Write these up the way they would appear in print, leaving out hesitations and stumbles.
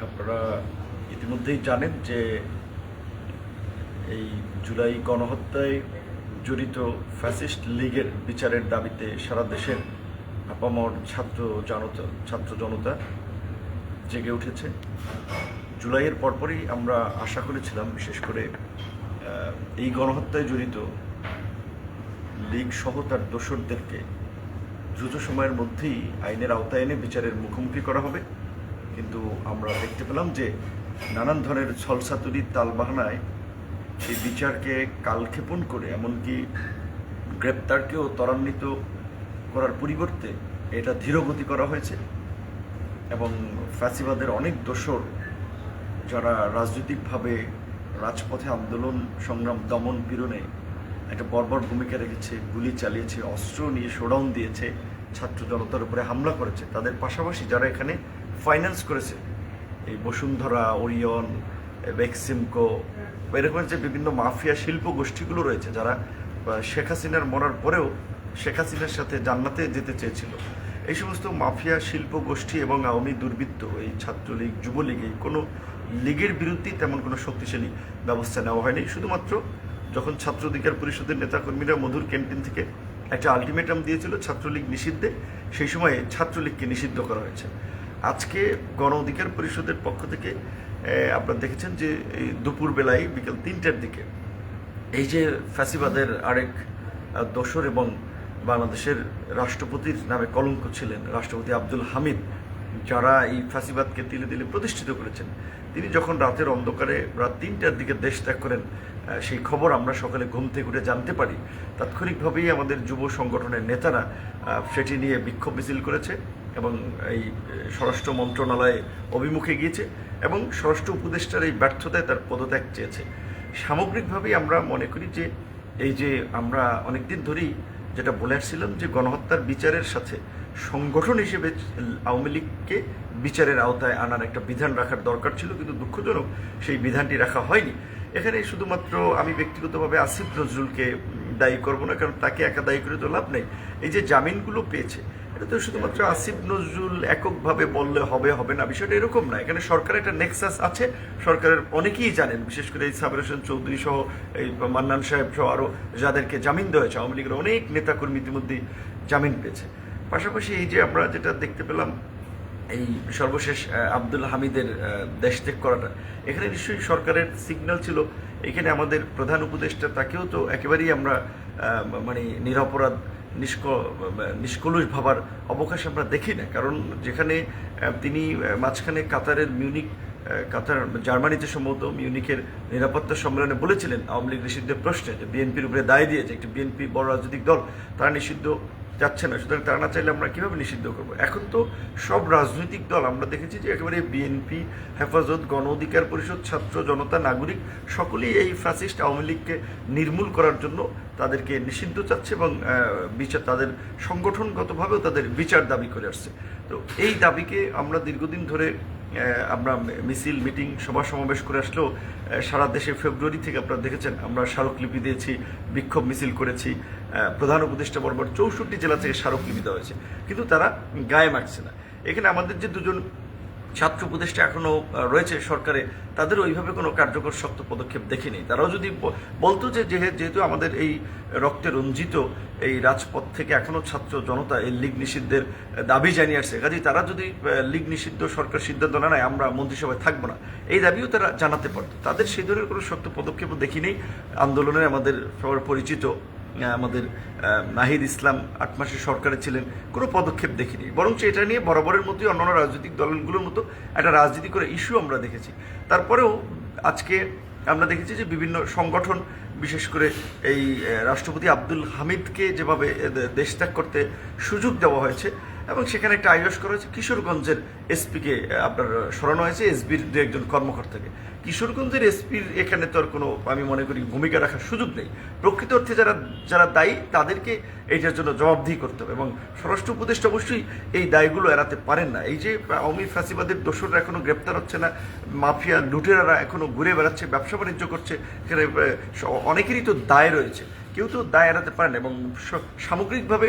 আপনারা ইতিমধ্যেই জানেন যে এই জুলাই গণহত্যায় জড়িত ফ্যাসিস্ট লীগের বিচারের দাবিতে সারা দেশের আপামর ছাত্র জনতা জেগে উঠেছে। জুলাইয়ের পরপরই আমরা আশা করেছিলাম, বিশেষ করে এই গণহত্যায় জড়িত লীগ সহ তার দোসরদেরকে দ্রুত সময়ের মধ্যেই আইনের আওতায় এনে বিচারের মুখোমুখি করা হবে। কিন্তু আমরা দেখতে পেলাম যে নানান ধরনের ছলসাতুরি তালবাহানায় সেই বিচারকে কালক্ষেপণ করে, এমনকি গ্রেপ্তারকেও ত্বরান্বিত করার পরিবর্তে এটা ধীরগতি করা হয়েছে এবং ফ্যাসিবাদের অনেক দোসর যারা রাজনৈতিকভাবে রাজপথে আন্দোলন সংগ্রাম দমন পীড়নে একটা বর্বর ভূমিকা রেখেছে, গুলি চালিয়েছে, অস্ত্র নিয়ে শোডাউন দিয়েছে, ছাত্র জনতার উপরে হামলা করেছে, তাদের পাশাপাশি যারা এখানে ফাইন্যান্স করেছে, এই বসুন্ধরা, ওরিয়ন, বেক্সিমকো, এরকম যে বিভিন্ন মাফিয়া শিল্প গোষ্ঠীগুলো রয়েছে, যারা শেখ হাসিনার মরার পরেও শেখ হাসিনার সাথে জান্নাতে যেতে চেয়েছিল, এই সমস্ত মাফিয়া শিল্প গোষ্ঠী এবং আওয়ামী দুর্বৃত্ত, এই ছাত্রলীগ, যুবলীগ, এই কোনো লীগের বিরুদ্ধে তেমন কোনো শক্তিশালী ব্যবস্থা নেওয়া হয়নি। শুধুমাত্র যখন ছাত্র অধিকার পরিষদের নেতাকর্মীরা মধুর ক্যান্টিন থেকে একটা আলটিমেটাম দিয়েছিল ছাত্রলীগ নিষিদ্ধে, সেই সময়ে ছাত্রলীগকে নিষিদ্ধ করা হয়েছে। আজকে গণ অধিকার পরিষদের পক্ষ থেকে আপনারা দেখেছেন যে এই দুপুরবেলায় বিকেল ৩টার দিকে এই যে ফ্যাসিবাদের আরেক দোসর এবং বাংলাদেশের রাষ্ট্রপতির নামে কলঙ্ক ছিলেন রাষ্ট্রপতি আব্দুল হামিদ, যারা এই ফ্যাসিবাদকে তিলে তিলে প্রতিষ্ঠিত করেছেন, তিনি যখন রাতের অন্ধকারে রাত ৩টার দিকে দেশ ত্যাগ করেন, সেই খবর আমরা সকালে ঘুম থেকে উঠে জানতে পারি। তাৎক্ষণিকভাবেই আমাদের যুব সংগঠনের নেতারা সেটি নিয়ে বিক্ষোভ মিছিল করেছে এবং এই স্বরাষ্ট্র মন্ত্রণালয়ে অভিমুখে গিয়েছে এবং স্বরাষ্ট্র উপদেষ্টার এই ব্যর্থতায় তার পদত্যাগ চেয়েছে। সামগ্রিকভাবেই আমরা মনে করি যে এই যে আমরা অনেকদিন ধরেই যেটা বলে আসছিলাম যে গণহত্যার বিচারের সাথে সংগঠন হিসেবে আওয়ামী লীগকে বিচারের আওতায় আনার একটা বিধান রাখার দরকার ছিল, কিন্তু দুঃখজনক সেই বিধানটি রাখা হয়নি। এখানে শুধুমাত্র আমি ব্যক্তিগতভাবে আসিফ নজরুলকে দায়ী করব না, কারণ তাকে একা দায়ী করে তো লাভ নেই। এই যে জামিনগুলো পেয়েছে, এটা তো শুধুমাত্র আসিফ নজরুল এককভাবে বললে হবে না, বিষয়টা এরকম না। এখানে সরকারের একটা নেক্সাস আছে, সরকারের অনেকেই জানেন, বিশেষ করে এই সাবের হোসেন চৌধুরী সহ, এই মান্নান সাহেব সহ আরও যাদেরকে জামিন দেওয়া হয়েছে, আওয়ামী লীগের অনেক নেতাকর্মী ইতিমধ্যেই জামিন পেয়েছে। পাশাপাশি এই যে আমরা যেটা দেখতে পেলাম এই সর্বশেষ আব্দুল হামিদের দেশ ত্যাগ করাটা, এখানে নিশ্চয়ই সরকারের সিগন্যাল ছিল। এখানে আমাদের প্রধান উপদেষ্টা, তাকেও তো একেবারেই আমরা মানে নিরপরাধ নিষ্কলুষ ভাবার অবকাশ আমরা দেখি না, কারণ যেখানে তিনি মাঝখানে কাতার জার্মানিতে সম্ভবত মিউনিকের নিরাপত্তা সম্মেলনে বলেছিলেন আওয়ামী লীগ নিষিদ্ধের প্রশ্নে যে বিএনপির উপরে দায় দিয়েছে, একটি বিএনপি বড় রাজনৈতিক দল, তারা নিষিদ্ধ যাচ্ছে না, সুতরাং তারা না চাইলে আমরা কীভাবে নিষিদ্ধ করবো। এখন তো সব রাজনৈতিক দল আমরা দেখেছি যে একেবারে বিএনপি, হেফাজত, গণ অধিকার পরিষদ, ছাত্র জনতা, নাগরিক সকলেই এই ফ্যাসিস্ট আওয়ামী লীগকে নির্মূল করার জন্য তাদেরকে নিষিদ্ধ চাচ্ছে এবং বিচার, তাদের সংগঠনগতভাবেও তাদের বিচার দাবি করে আসছে। তো এই দাবিকে আমরা দীর্ঘদিন ধরে আমরা মিছিল, মিটিং, সভা সমাবেশ করে আসলেও সারা দেশে ফেব্রুয়ারি থেকে আপনারা দেখেছেন আমরা স্মারকলিপি দিয়েছি, বিক্ষোভ মিছিল করেছি, প্রধান উপদেষ্টা বরাবর 64 জেলা থেকে স্মারকলিপি দেওয়া হয়েছে, কিন্তু তারা গায়ে মাখছে না। এখানে আমাদের যে দুজন ছাত্র উপদেষ্টা এখনও রয়েছে সরকারে, তাদের ওইভাবে কোনো কার্যকর শক্ত পদক্ষেপ দেখিনি। তারাও যদি বলতো যে যেহেতু আমাদের এই রক্তে রঞ্জিত এই রাজপথ থেকে এখনও ছাত্র জনতা এই লীগ নিষিদ্ধের দাবি জানিয়ে আসছে, কাজেই তারা যদি লীগ নিষিদ্ধ সরকার সিদ্ধান্ত না নেয় আমরা মন্ত্রিসভায় থাকবো না, এই দাবিও তারা জানাতে পারতো। তাদের সেই ধরনের কোনো শক্ত পদক্ষেপও দেখিনি। আন্দোলনে আমাদের সবার পরিচিত আমাদের নাহিদ ইসলাম 8 মাসের সরকারে ছিলেন, কোনো পদক্ষেপ দেখিনি, বরঞ্চ এটা নিয়ে বরাবরের মতোই অন্যান্য রাজনৈতিক দলগুলোর মতো একটা রাজনীতি করে ইস্যু আমরা দেখেছি। তারপরেও আজকে আমরা দেখেছি যে বিভিন্ন সংগঠন, বিশেষ করে এই রাষ্ট্রপতি আব্দুল হামিদকে যেভাবে দেশ ত্যাগ করতে সুযোগ দেওয়া হয়েছে এবং সেখানে একটা আয়োজন করা হয়েছে, কিশোরগঞ্জের এসপিকে আপনার সরানো হয়েছে এসবির দু একজন কর্মকর্তাকে। কিশোরগঞ্জের এসপির এখানে তো আর কোনো, আমি মনে করি, ভূমিকা রাখার সুযোগ নেই। প্রকৃত অর্থে যারা দায়ী তাদেরকে এইটার জন্য জবাবদিহি করতে হবে এবং স্বরাষ্ট্র উপদেষ্টা অবশ্যই এই দায়গুলো এড়াতে পারেন না। এই যে আওয়ামী ফ্যাসিবাদের দোসররা এখনো গ্রেপ্তার হচ্ছে না, মাফিয়া লুটেরারা এখনো ঘুরে বেড়াচ্ছে, ব্যবসা বাণিজ্য করছে, এখানে অনেকেরই তো দায় রয়েছে, কেউ তো দায় এড়াতে পারে না এবং সামগ্রিকভাবে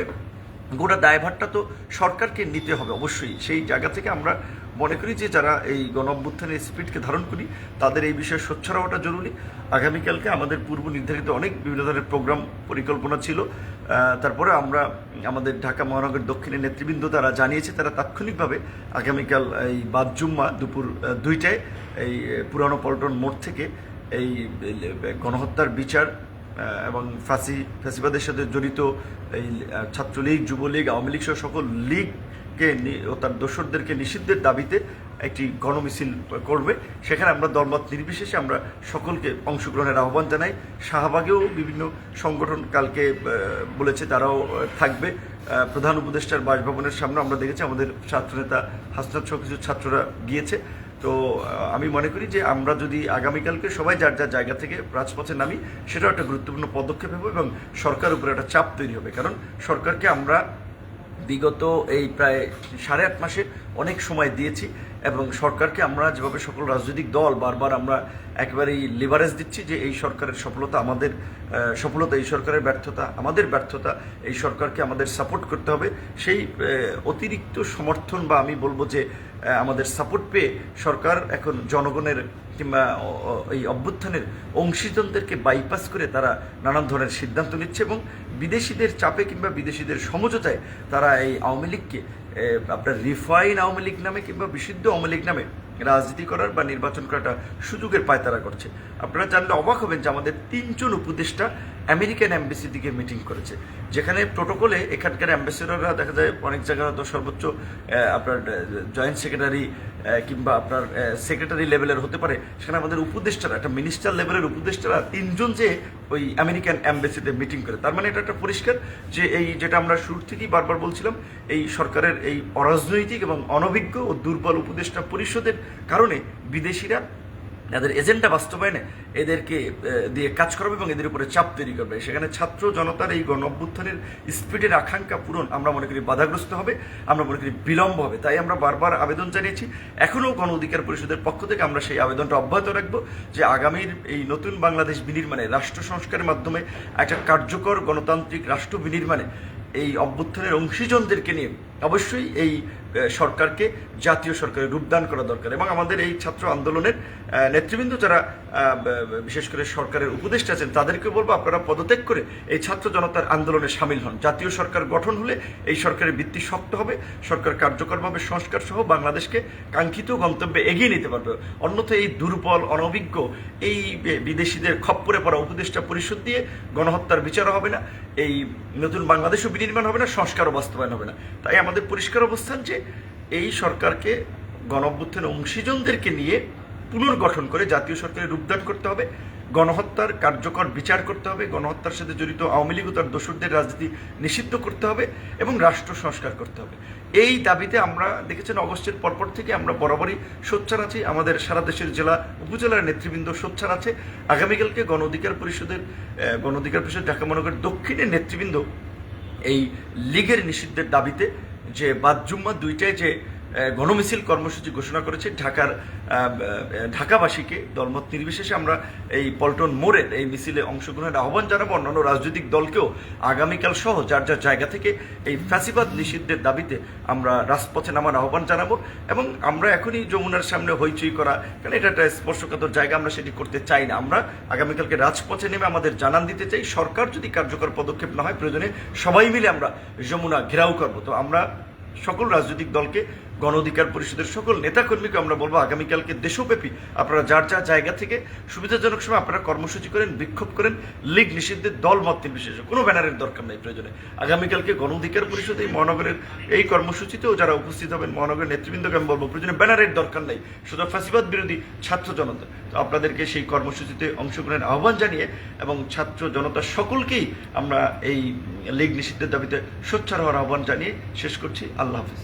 গোটা দায়ভারটা তো সরকারকে নিতে হবে অবশ্যই। সেই জায়গা থেকে আমরা মনে করি যে যারা এই গণ অভ্যুত্থানের স্পিরিটকে ধারণ করি তাদের এই বিষয়ে সোচ্চার হওয়াটা জরুরি। আগামীকালকে আমাদের পূর্ব নির্ধারিত অনেক বিভিন্ন ধরনের প্রোগ্রাম পরিকল্পনা ছিল। তারপরে আমরা আমাদের ঢাকা মহানগর দক্ষিণের নেতৃবৃন্দ তারা জানিয়েছে তারা তাৎক্ষণিকভাবে আগামীকাল এই বাদ জুম্মা দুপুর 2টায় এই পুরানো পল্টন মোড় থেকে এই গণহত্যার বিচার এবং ফ্যাসিবাদের সাথে জড়িত এই ছাত্রলীগ, যুবলীগ, আওয়ামী লীগ সহ সকল লীগকে ও তার দোসরদেরকে নিষিদ্ধের দাবিতে একটি গণমিছিল করবে। সেখানে আমরা দলমত নির্বিশেষে আমরা সকলকে অংশগ্রহণের আহ্বান জানাই। শাহবাগেও বিভিন্ন সংগঠন কালকে বলেছে তারাও থাকবে। প্রধান উপদেষ্টার বাসভবনের সামনে আমরা দেখেছি আমাদের ছাত্রনেতা হাসনাত সহ কিছু ছাত্ররা গিয়েছে। তো আমি মনে করি যে আমরা যদি আগামীকালকে সবাই যার যার জায়গা থেকে রাজপথে নামি সেটাও একটা গুরুত্বপূর্ণ পদক্ষেপ হবে এবং সরকার উপরে একটা চাপ তৈরি হবে। কারণ সরকারকে আমরা বিগত এই প্রায় 8.5 মাসে অনেক সময় দিয়েছি এবং সরকারকে আমরা যেভাবে সকল রাজনৈতিক দল বারবার আমরা একেবারেই লিভারেজ দিচ্ছি যে এই সরকারের সফলতা আমাদের সফলতা, এই সরকারের ব্যর্থতা আমাদের ব্যর্থতা, এই সরকারকে আমাদের সাপোর্ট করতে হবে। সেই অতিরিক্ত সমর্থন বা আমি বলবো যে আমাদের সাপোর্ট পেয়ে সরকার এখন জনগণের কিংবা এই অভ্যুত্থানের অংশীজনদেরকে বাইপাস করে তারা নানান ধরনের সিদ্ধান্ত নিচ্ছে এবং বিদেশিদের চাপে কিংবা বিদেশিদের সমঝোতায় তারা এই আওয়ামী লীগকে আপনার রিফাইন আওয়ামী লীগ নামে কিংবা বিশুদ্ধ আওয়ামী লীগ নামে রাজনীতি করার বা নির্বাচন করাটা সুযোগের পায়তারা করছে। আপনারা জানলে অবাক হবেন যে আমাদের 3 জন উপদেষ্টা আমেরিকান অ্যাম্বাসি দিকে মিটিং করেছে, যেখানে প্রোটোকলে এখানকার অ্যাম্বাসেডররা দেখা যায় অনেক জায়গায় তো সর্বোচ্চ আপনার জয়েন্ট সেক্রেটারি কিংবা আপনার সেক্রেটারি লেভেলের হতে পারে, সেখানে আমাদের উপদেষ্টারা একটা মিনিস্টার লেভেলের উপদেষ্টারা 3 জন যে ওই আমেরিকান অ্যাম্বাসিতে মিটিং করে। তার মানে এটা একটা পরিষ্কার যে এই যেটা আমরা শুরু থেকেই বারবার বলছিলাম এই সরকারের এই অরাজনৈতিক এবং অনভিজ্ঞ ও দুর্বল উপদেষ্টা পরিষদের কারণে বিদেশিরা তাদের এজেন্ডা বাস্তবায়নে এদেরকে দিয়ে কাজ করাবে এবং এদের উপরে চাপ তৈরি করবে। সেখানে ছাত্র জনতার এই গণ অভ্যুত্থানের স্পিডের আকাঙ্ক্ষা পূরণ আমরা মনে করি বাধাগ্রস্ত হবে, আমরা মনে করি বিলম্ব হবে। তাই আমরা বারবার আবেদন জানিয়েছি, এখনও গণ অধিকার পরিষদের পক্ষ থেকে আমরা সেই আবেদনটা অব্যাহত রাখবো যে আগামীর এই নতুন বাংলাদেশ বিনির্মাণে রাষ্ট্র সংস্কারের মাধ্যমে একটা কার্যকর গণতান্ত্রিক রাষ্ট্র বিনির্মাণে এই অভ্যুত্থানের অংশীজনদেরকে নিয়ে অবশ্যই এই সরকারকে জাতীয় সরকারের রূপদান করা দরকার। এবং আমাদের এই ছাত্র আন্দোলনের নেতৃবৃন্দ যারা বিশেষ করে সরকারের উপদেষ্টা আছেন তাদেরকে বলবো আপনারা পদত্যাগ করে এই ছাত্র জনতার আন্দোলনে সামিল হন। জাতীয় সরকার গঠন হলে এই সরকারের ভিত্তি শক্ত হবে, সরকার কার্যকরভাবে সংস্কার সহ বাংলাদেশকে কাঙ্ক্ষিত গন্তব্যে এগিয়ে নিতে পারবে। অন্যথায় এই দুর্বল অনভিজ্ঞ এই বিদেশিদের খপ্পরে পড়া উপদেষ্টা পরিষদ দিয়ে গণহত্যার বিচার হবে না, এই নতুন বাংলাদেশও বিনির্মাণ হবে না, সংস্কারও বাস্তবায়ন হবে না। তাই আমাদের পরিষ্কার অবস্থান যে এই সরকারকে গণ অভ্যুত্থানের অংশীজনদেরকে নিয়ে পুনর্গঠন করে জাতীয় সরকারের রূপদান করতে হবে, গণহত্যার কার্যকর বিচার করতে হবে, গণহত্যার সাথে জড়িত আওয়ামী লীগ ও তার দোসরদের রাজনীতি নিষিদ্ধ করতে হবে এবং রাষ্ট্র সংস্কার করতে হবে। এই দাবিতে আমরা দেখেছেন অগস্টের পরপর থেকে আমরা বরাবরই সোচ্চার আছি, আমাদের সারা দেশের জেলা উপজেলার নেতৃবৃন্দ সোচ্চার আছে। আগামীকালকে গণ অধিকার পরিষদ ঢাকা মহানগর দক্ষিণের নেতৃবৃন্দ এই লীগের নিষিদ্ধের দাবিতে যে বাদ জুম্মা 2টায় যে গণমিছিল কর্মসূচি ঘোষণা করেছে ঢাকাবাসীকে দলমত নির্বিশেষে আমরা এই পল্টন মোড়ের এই মিছিলে অংশগ্রহণের আহ্বান জানাবো। অন্যান্য রাজনৈতিক দলকেও আগামীকাল সহ যার যার জায়গা থেকে এই ফ্যাসিবাদ নিষিদ্ধের দাবিতে আমরা রাজপথে নামার আহ্বান জানাবো। এবং আমরা এখনই যমুনার সামনে হইচই করা, কারণ এটা একটা স্পর্শকাতর জায়গা, আমরা সেটি করতে চাই না। আমরা আগামীকালকে রাজপথে নেমে আমাদের জানান দিতে চাই, সরকার যদি কার্যকর পদক্ষেপ না হয় প্রয়োজনে সবাই মিলে আমরা যমুনা ঘেরাও করবো। তো আমরা সকল রাজনৈতিক দলকে গণ অধিকার পরিষদের সকল নেতাকর্মীকে আমরা বলবো আগামীকালকে দেশব্যাপী আপনারা যার যার জায়গা থেকে সুবিধাজনক সময় আপনারা কর্মসূচি করেন, বিক্ষোভ করেন, লীগ নিষিদ্ধের দল মত নির্বিশেষে, কোনো ব্যানারের দরকার নেই। প্রয়োজনে আগামীকালকে গণ অধিকার পরিষদ এই মহানগরের এই কর্মসূচিতেও যারা উপস্থিত হবেন মহানগরের নেতৃবৃন্দকে আমি বলবো প্রয়োজনে ব্যানারের দরকার নেই, শুধু ফ্যাসিবাদ বিরোধী ছাত্র জনতা। তো আপনাদেরকে সেই কর্মসূচিতে অংশগ্রহণের আহ্বান জানিয়ে এবং ছাত্র জনতা সকলকেই আমরা এই লীগ নিষিদ্ধের দাবিতে সোচ্চার হওয়ার আহ্বান জানিয়ে শেষ করছি। আল্লাহ হাফিজ।